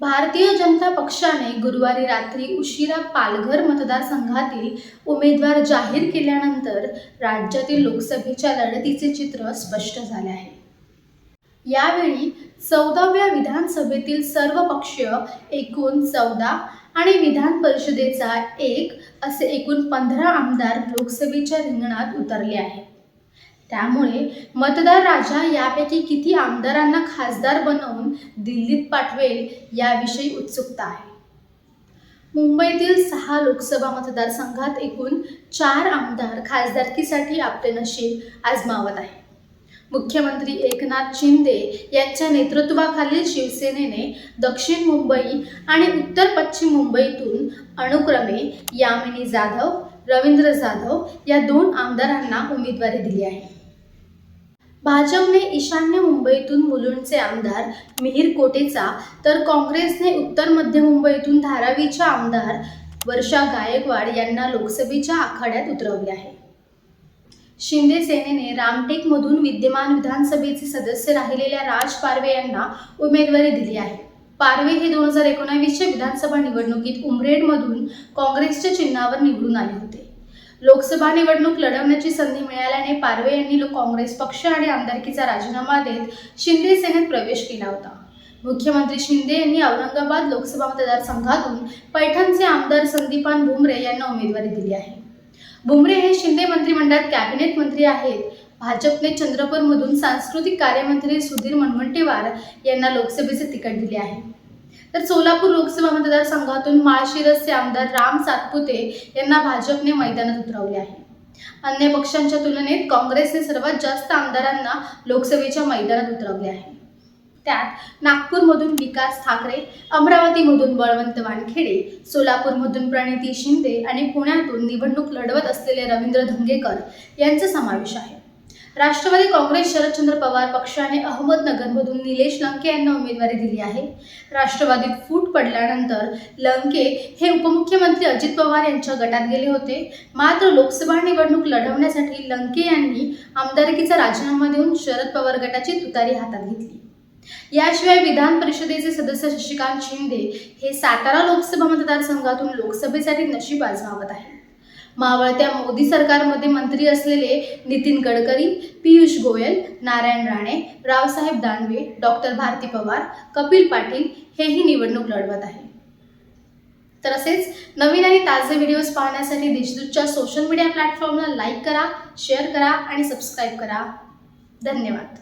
भारतीय जनता पक्षाने गुरुवारी रात्री उशिरा पालघर मतदारसंघातील उमेदवार जाहीर केल्यानंतर राज्यातील लोकसभेच्या लढतीचे चित्र स्पष्ट झाले आहे। यावेळी 14व्या विधानसभेतील सर्व पक्षीय एकूण 14 आणि विधान परिषदेचा 1 असे एकूण 15 आमदार लोकसभेच्या रिंगणात उतरले आहेत। त्यामुळे मतदार राजा यापैकी किती आमदारांना खासदार बनवून दिल्लीत पाठवेल याविषयी उत्सुकता आहे। मुंबईतील 6 लोकसभा मतदारसंघात एकूण 4 आमदार खासदारकीसाठी आपले नशीब आजमावत आहेत। मुख्यमंत्री एकनाथ शिंदे यांच्या नेतृत्वाखालील शिवसेनेने दक्षिण मुंबई आणि उत्तर पश्चिम मुंबईतून अनुक्रमे यामिनी जाधव, रवींद्र जाधव या 2 आमदारांना उमेदवारी दिली आहे। भाजपने ईशान्य मुंबईतून मुलुंडचे आमदार मिहिर कोटेचा तर काँग्रेसने उत्तर मध्य मुंबईतून धारावीच्या आमदार वर्षा गायकवाड यांना लोकसभेच्या आखाड्यात उतरवले आहे। शिंदे सेनेने रामटेकमधून विद्यमान विधानसभेचे सदस्य राहिलेल्या राज पारवे यांना उमेदवारी दिली आहे। पारवे हे 2019च्या विधानसभा निवडणुकीत उमरेडमधून काँग्रेसच्या चिन्हावर निवडून आले होते। लोकसभा निवडणूक लढवण्याची संधी मिळाल्याने पारवे यांनी काँग्रेस पक्ष आणि आमदारकीचा राजीनामा देत शिंदे सेनेत प्रवेश केला होता। मुख्यमंत्री शिंदे यांनी औरंगाबाद लोकसभा मतदारसंघातून पैठणचे आमदार संदीपान भुमरे यांना उमेदवारी दिली आहे। भुमरे हे शिंदे मंत्रिमंडळात कॅबिनेट मंत्री आहेत। भाजपने चंद्रपूरमधून सांस्कृतिक कार्यमंत्री सुधीर मुनगंटीवार यांना लोकसभेचे तिकीट दिले आहे। तर सोलापूर लोकसभा मतदारसंघातून माळशिरसचे आमदार राम सातपुते यांना भाजपने मैदानात उतरवले आहे। अन्य पक्षांच्या तुलनेत काँग्रेसने सर्वात जास्त आमदारांना लोकसभेच्या मैदानात उतरवले आहे। त्यात नागपूरमधून विकास ठाकरे, अमरावतीमधून बळवंत वानखेडे, सोलापूरमधून प्रणिती शिंदे आणि पुण्यातून निवडणूक लढवत असलेले रवींद्र धंगेकर यांचा समावेश आहे। राष्ट्रवादी काँग्रेस शरदचंद्र पवार पक्षाने अहमदनगरमधून निलेश लंके यांना उमेदवारी दिली आहे। राष्ट्रवादीत फूट पडल्यानंतर लंके हे उपमुख्यमंत्री अजित पवार यांच्या गटात गेले होते। मात्र लोकसभा निवडणूक लढवण्यासाठी लंके यांनी आमदारकीचा राजीनामा देऊन शरद पवार गटाची तुतारी हातात घेतली। याशिवाय विधान परिषदेचे सदस्य शशिकांत शिंदे हे सातारा लोकसभा मतदारसंघातून लोकसभेसाठी नशीब आजमावत आहेत। मावळत्या मोदी सरकारमध्ये मंत्री असलेले नितीन गडकरी, पियुष गोयल, नारायण राणे, रावसाहेब दानवे, डॉक्टर भारती पवार, कपिल पाटील हेही निवडणूक लढवत आहेत। तर असेच नवीन आणि ताजे व्हिडिओज पाहण्यासाठी देशदूतच्या सोशल मीडिया प्लॅटफॉर्मला लाईक करा, शेअर करा आणि सबस्क्राईब करा। धन्यवाद।